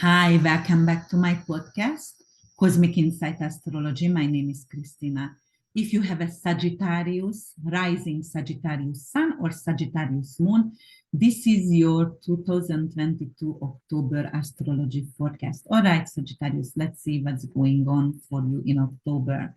Hi, welcome back to my podcast, Cosmic Insight Astrology. My name is Christina. If you have a Sagittarius, rising Sagittarius Sun or Sagittarius Moon, this is your 2022 October astrology forecast. All right, Sagittarius, let's see what's going on for you in October.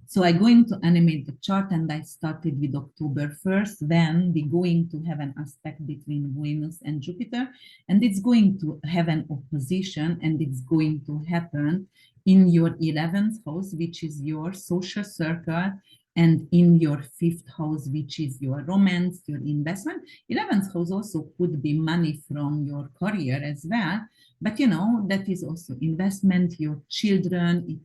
So I'm going to animate the chart, and I started with October 1st. Then we're going to have an aspect between Venus and Jupiter, and it's going to have an opposition, and it's going to happen in your 11th house, which is your social circle, and in your 5th house, which is your romance, your investment. 11th house also could be money from your career as well, but that is also investment, your children.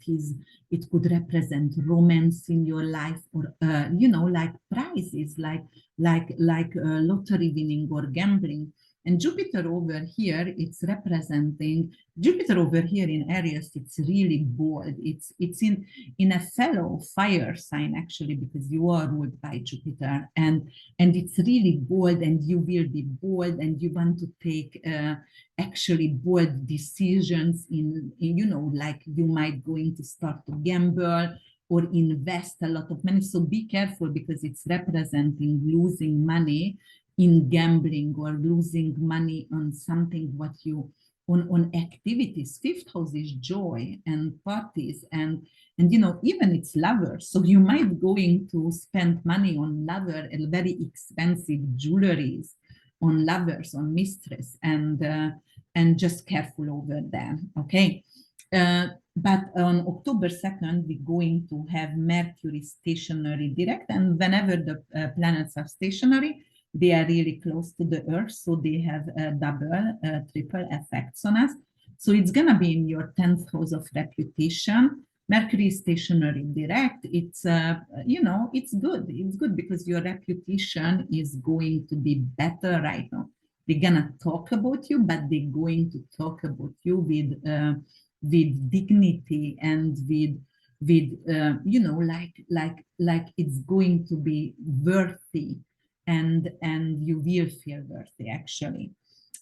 It could represent romance in your life, or like prizes, like lottery winning or gambling. And Jupiter over here, it's representing Jupiter over here in Aries. It's really bold. It's in a fellow fire sign, actually, because you are ruled by Jupiter, and it's really bold, and you will be bold, and you want to take actually bold decisions like you might going to start to gamble or invest a lot of money. So be careful, because it's representing losing money in gambling, or losing money on something what you on activities. 5th house is joy and parties, and even it's lovers. So you might going to spend money on lover and very expensive jewelries, on lovers, on mistress, and just careful over there. Okay. But on October 2nd, we're going to have Mercury stationary direct, and whenever the planets are stationary, they are really close to the Earth, so they have double, triple effects on us. So it's going to be in your 10th house of reputation. Mercury stationary direct, it's it's good. It's good because your reputation is going to be better right now. They're going to talk about you, but they're going to talk about you with dignity, and with like it's going to be worthy, and you will feel worthy, actually.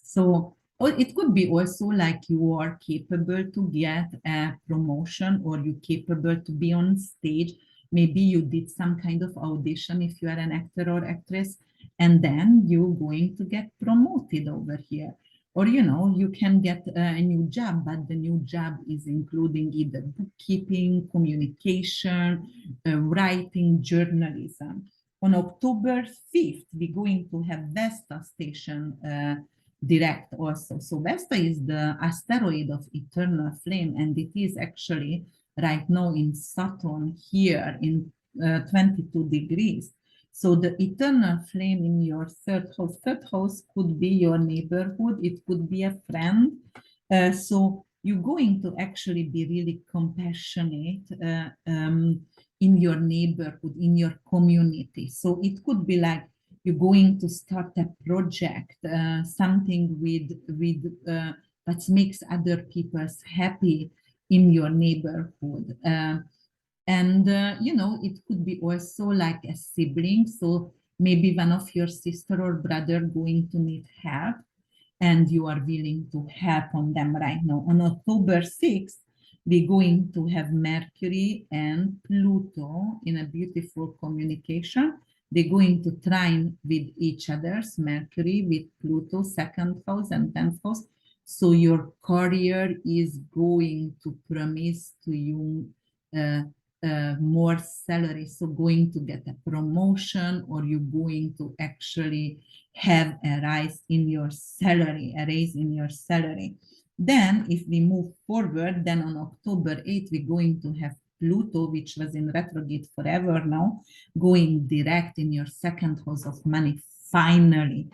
So it could be also like you are capable to get a promotion, or you're capable to be on stage. Maybe you did some kind of audition if you are an actor or actress, and then you're going to get promoted over here. Or you can get a new job, but the new job is including either bookkeeping, communication, writing, journalism. On October 5th, we're going to have Vesta station direct also. So Vesta is the asteroid of eternal flame, and it is actually right now in Saturn here in 22 degrees. So the eternal flame in your third house could be your neighborhood, it could be a friend. So you're going to actually be really compassionate in your neighborhood, in your community. So it could be like you're going to start a project, something with that makes other people happy in your neighborhood. It could be also like a sibling. So maybe one of your sister or brother going to need help, and you are willing to help on them right now. On October 6th, we're going to have Mercury and Pluto in a beautiful communication. They're going to trine with each other's Mercury with Pluto, 2nd house and 10th house. So your career is going to promise to you more salary. So going to get a promotion, or you're going to actually have a rise in your salary, a raise in your salary. Then if we move forward, then on October 8th, we're going to have Pluto, which was in retrograde forever now, going direct in your 2nd house of money. Finally,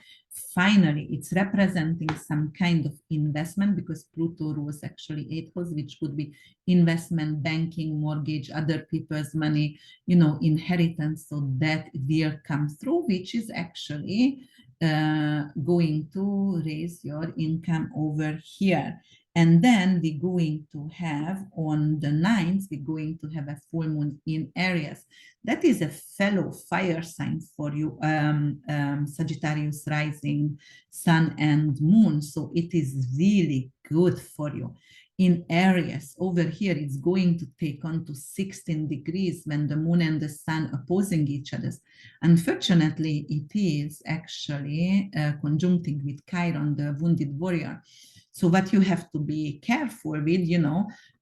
it's representing some kind of investment, because Pluto rules actually 8th house, which could be investment, banking, mortgage, other people's money, inheritance. So that will come through, which is actually going to raise your income over here. And then we're going to have on the 9th, we're going to have a full moon in Aries. That is a fellow fire sign for you, Sagittarius rising, sun and moon. So it is really good for you. In Aries, over here, it's going to take on to 16 degrees when the moon and the sun opposing each other. Unfortunately, it is actually conjuncting with Chiron, the wounded warrior. So what you have to be careful with,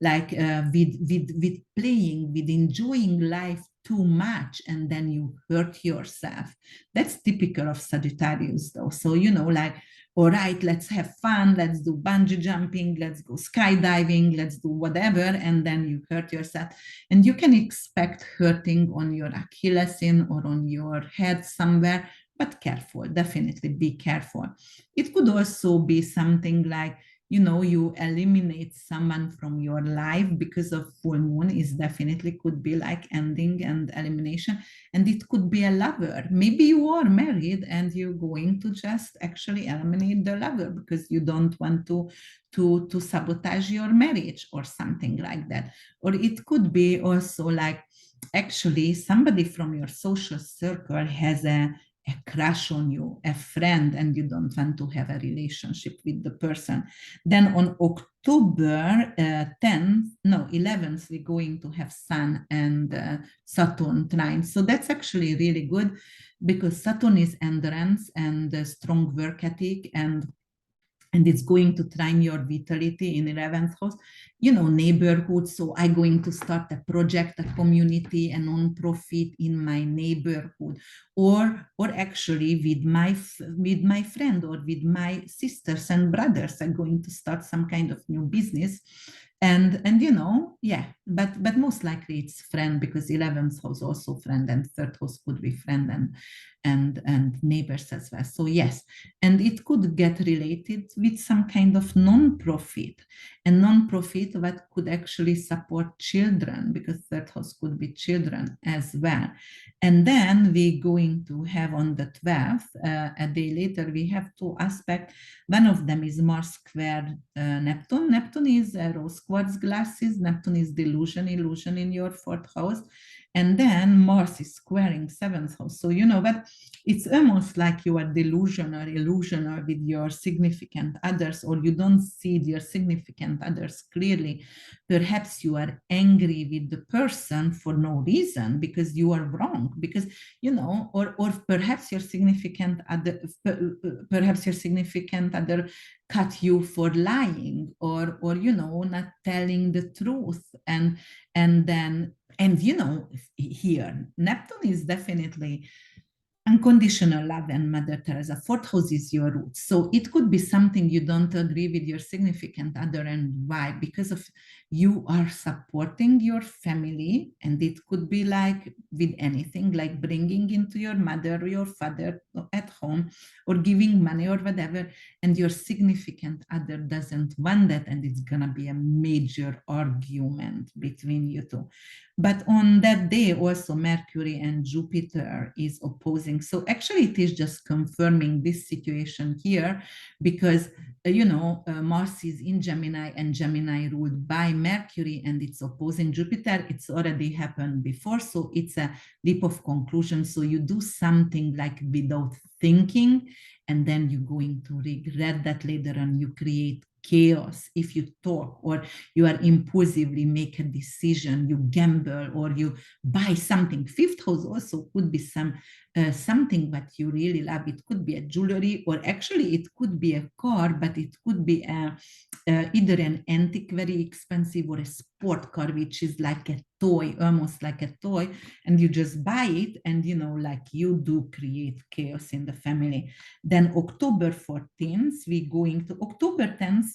like with playing, with enjoying life too much, and then you hurt yourself. That's typical of Sagittarius, though. So, like, all right, let's have fun, let's do bungee jumping, let's go skydiving, let's do whatever, and then you hurt yourself. And you can expect hurting on your Achilles or on your head somewhere, but careful, definitely be careful. It could also be something like, you eliminate someone from your life because of full moon. Is definitely could be like ending and elimination. And it could be a lover. Maybe you are married and you're going to just actually eliminate the lover because you don't want to sabotage your marriage or something like that. Or it could be also like actually somebody from your social circle has a crush on you, a friend, and you don't want to have a relationship with the person. Then on October 11th, we're going to have Sun and Saturn trine. So that's actually really good because Saturn is endurance and strong work ethic, and it's going to trine your vitality in 11th house, neighborhood. So I'm going to start a project, a community, a non-profit in my neighborhood, or actually with my friend or with my sisters and brothers, I'm going to start some kind of new business. And but most likely it's friend, because 11th house also friend, and third house could be friend and neighbors as well. So yes, and it could get related with some kind of non-profit, and non-profit that could actually support children, because third house could be children as well. And then we're going to have on the 12th, a day later, we have two aspects. One of them is Mars square Neptune. Neptune is rose quartz glasses. Neptune is illusion in your fourth house. And then Mars is squaring seventh house. So, but it's almost like you are delusional with your significant others, or you don't see your significant others clearly. Perhaps you are angry with the person for no reason because you are wrong, because, or perhaps your significant other, cut you for lying, or not telling the truth. And here Neptune is definitely unconditional love and Mother Teresa. Fourth house is your roots. So it could be something you don't agree with your significant other. And why? Because of you are supporting your family. And it could be like with anything, like bringing into your mother or your father at home, or giving money or whatever. And your significant other doesn't want that. And it's going to be a major argument between you two. But on that day, also Mercury and Jupiter is opposing. So actually, it is just confirming this situation here, because, Mars is in Gemini, and Gemini ruled by Mercury, and it's opposing Jupiter. It's already happened before. So it's a leap of conclusion. So you do something like without thinking, and then you're going to regret that later, and you create chaos if you talk, or you are impulsively make a decision, you gamble, or you buy something. Fifth house also could be something that you really love. It could be a jewelry, or actually it could be a car, but it could be either an antique, very expensive, or a sport car, which is like a toy, almost like a toy, and you just buy it, and like you do create chaos in the family. Then October 14th, we going to October 10th,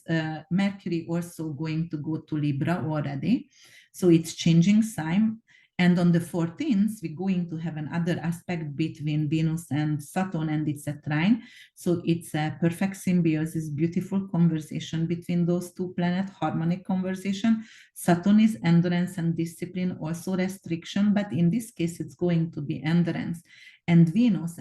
Mercury also going to go to Libra already. So it's changing sign. And on the 14th, we're going to have another aspect between Venus and Saturn, and it's a trine. So it's a perfect symbiosis, beautiful conversation between those two planets, harmonic conversation. Saturn is endurance and discipline, also restriction, but in this case, it's going to be endurance. And Venus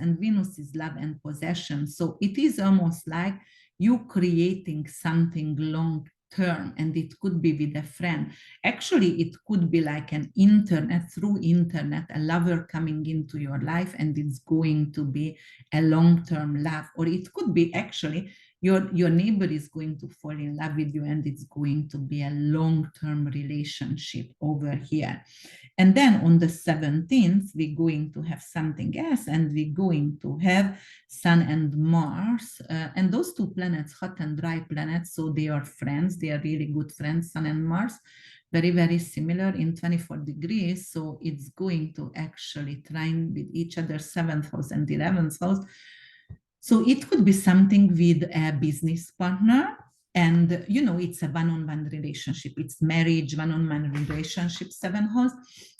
is love and possession. So it is almost like you creating something long term, and it could be with a friend. Actually, it could be like an internet, through internet, a lover coming into your life, and it's going to be a long-term love. Or it could be actually your neighbor is going to fall in love with you, and it's going to be a long-term relationship over here. And then on the 17th, we're going to have something else, and we're going to have Sun and Mars. And those two planets, hot and dry planets, so they are friends. They are really good friends, Sun and Mars. Very, very similar in 24 degrees. So it's going to actually trine with each other, 7th house and 11th house. So it could be something with a business partner, and it's a one-on-one relationship. It's marriage, one-on-one relationship, 7th house.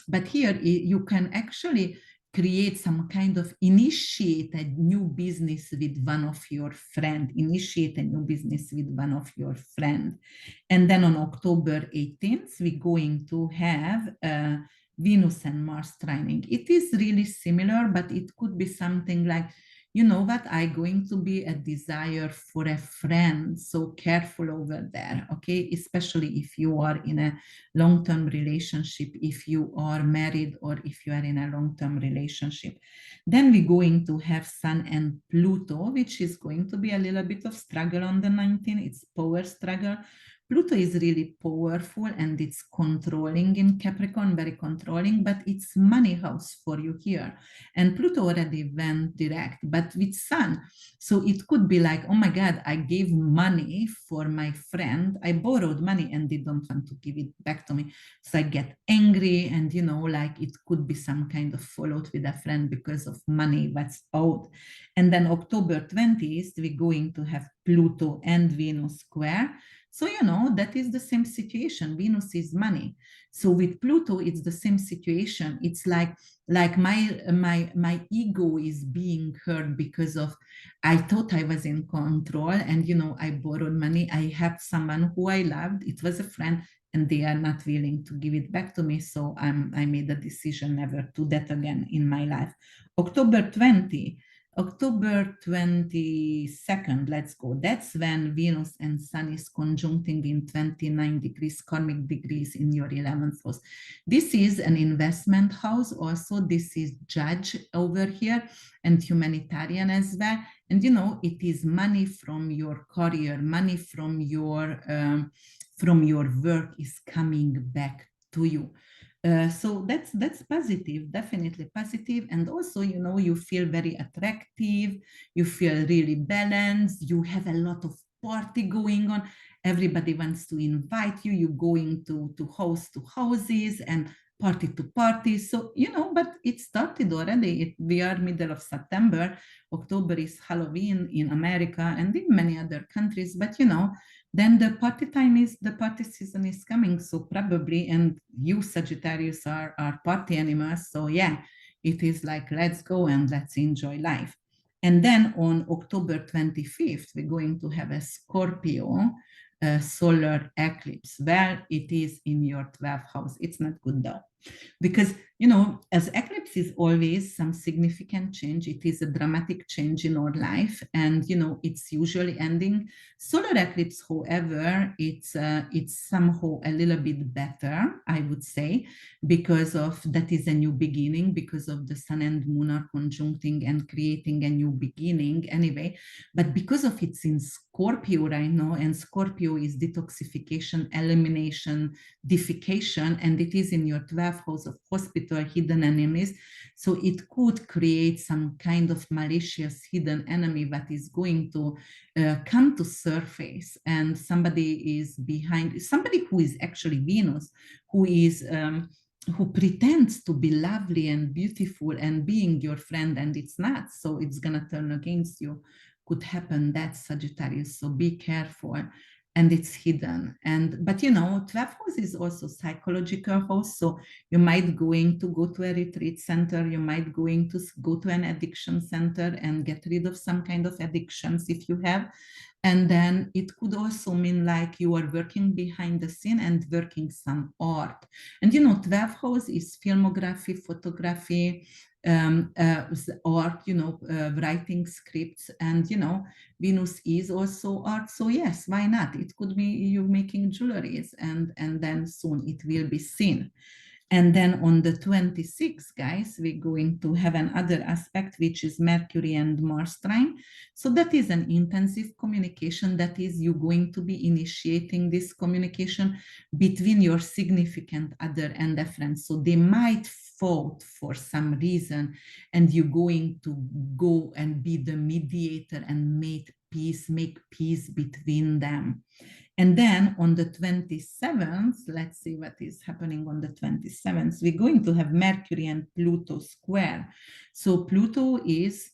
But here you can actually create some kind of initiate a new business with one of your friend, initiate a new business with one of your friend. And then on October 18th, we're going to have Venus and Mars trining. It is really similar, but it could be something like, you know what, I'm going to be a desire for a friend. So careful over there, okay? Especially if you are in a long-term relationship, if you are married, or if you are in a long-term relationship. Then we're going to have Sun and Pluto, which is going to be a little bit of struggle on the 19th. It's power struggle. Pluto is really powerful, and it's controlling in Capricorn, very controlling, but it's money house for you here. And Pluto already went direct, but with Sun. So it could be like, oh my God, I gave money for my friend. I borrowed money and they don't want to give it back to me. So I get angry, and like it could be some kind of fallout with a friend because of money that's owed. And then October 20th, we're going to have Pluto and Venus square. So, that is the same situation. Venus is money. So with Pluto, it's the same situation. It's like my ego is being hurt because of, I thought I was in control, and, I borrowed money. I helped someone who I loved. It was a friend, and they are not willing to give it back to me. So I made a decision never to do that again in my life. October 22nd, let's go. That's when Venus and Sun is conjuncting in 29 degrees, karmic degrees in your 11th house. This is an investment house also. This is judge over here, and humanitarian as well. And, it is money from your career, money from your work is coming back to you. So that's positive, definitely positive. And also, you feel very attractive, you feel really balanced, you have a lot of party going on, everybody wants to invite you, you're going to house to houses and party to party. So, but it started already. We are middle of September. October is Halloween in America and in many other countries, but then the party season is coming. So probably, and you Sagittarius are party animals. So yeah, it is like, let's go and let's enjoy life. And then on October 25th, we're going to have a Scorpio solar eclipse. Well, it is in your 12th house. It's not good though. Because, as eclipse is always some significant change, it is a dramatic change in our life, and, it's usually ending. Solar eclipse, however, it's somehow a little bit better, I would say, because of that is a new beginning, because of the sun and moon are conjuncting and creating a new beginning anyway. But because of it's in Scorpio right now, and Scorpio is detoxification, elimination, defecation, and it is in your 12th house of hospital, hidden enemies. So it could create some kind of malicious hidden enemy that is going to come to surface, and somebody is behind, somebody who is actually Venus, who is who pretends to be lovely and beautiful and being your friend, and it's not. So it's gonna turn against you. Could happen, that Sagittarius. So be careful. And it's hidden. But 12th house is also psychological house. So you might going to go to a retreat center, you might going to go to an addiction center and get rid of some kind of addictions if you have. And then it could also mean like you are working behind the scene and working some art. And 12th house is filmography, photography, art, writing scripts, and Venus is also art. So yes, why not? It could be you making jewelries, and then soon it will be seen. And then on the 26th, guys, we're going to have another aspect, which is Mercury and Mars trine. So that is an intensive communication. That is, you going to be initiating this communication between your significant other and a friend. So they might fought for some reason, and you're going to go and be the mediator and make peace between them. And then on the 27th, let's see what is happening on the 27th. We're going to have Mercury and Pluto square. So Pluto is,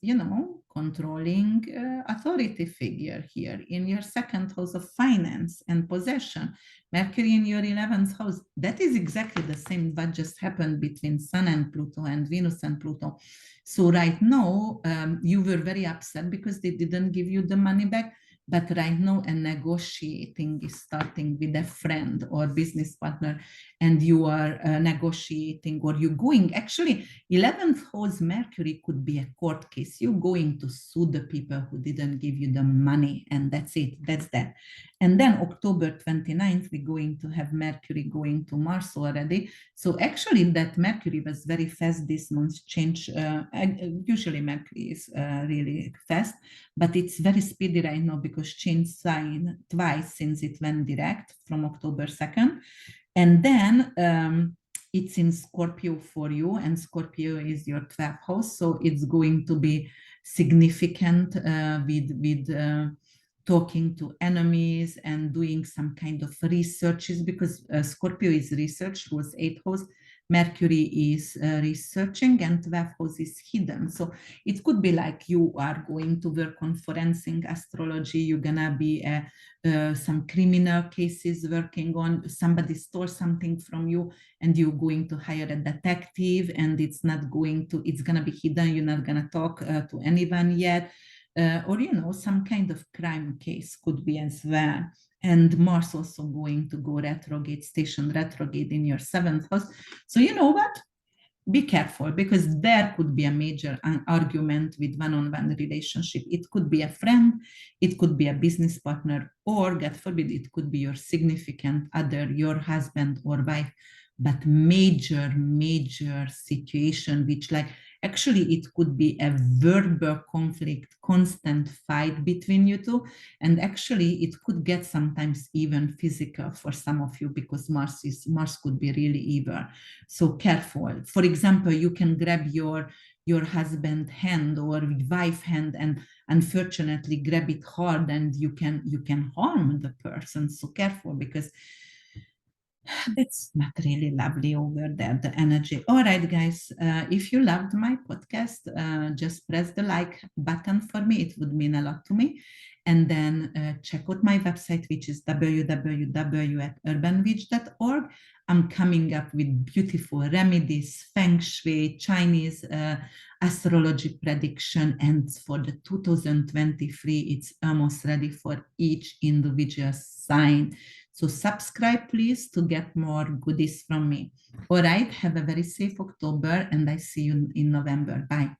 controlling authority figure here in your second house of finance and possession. Mercury in your 11th house. That is exactly the same what just happened between Sun and Pluto and Venus and Pluto. So right now, you were very upset because they didn't give you the money back. But right now, a negotiating is starting with a friend or business partner, and you are negotiating, or you're going. Actually, 11th house Mercury could be a court case. You're going to sue the people who didn't give you the money, and that's it. That's that. And then October 29th, we're going to have Mercury going to Mars already. So actually, that Mercury was very fast this month. Change. Usually, Mercury is really fast, but it's very speedy right now because changed sign twice since it went direct from October 2nd. And then it's in Scorpio for you, and Scorpio is your 12th house. So it's going to be significant with talking to enemies and doing some kind of researches, because Scorpio is research, was 8th house. Mercury is researching, and 12th house is hidden. So it could be like you are going to work on forensic astrology. You're gonna be some criminal cases working on. Somebody stole something from you, and you're going to hire a detective, and it's gonna be hidden. You're not gonna talk to anyone yet. Or some kind of crime case could be as well. And Mars also going to go retrograde, station retrograde in your 7th house. So you know what? Be careful, because there could be a major argument with one-on-one relationship. It could be a friend, it could be a business partner, or God forbid, it could be your significant other, your husband or wife. But major situation, which like actually it could be a verbal conflict, constant fight between you two. And actually it could get sometimes even physical for some of you, because Mars could be really evil. So careful. For example, you can grab your husband hand or wife hand, and unfortunately grab it hard, and you can harm the person. So careful, because that's not really lovely over there, the energy. All right, guys, if you loved my podcast, just press the like button for me. It would mean a lot to me. And then check out my website, which is www.urbanwitch.org. I'm coming up with beautiful remedies, feng shui, Chinese astrology prediction. And for the 2023, it's almost ready for each individual sign. So subscribe, please, to get more goodies from me. All right, have a very safe October, and I see you in November. Bye.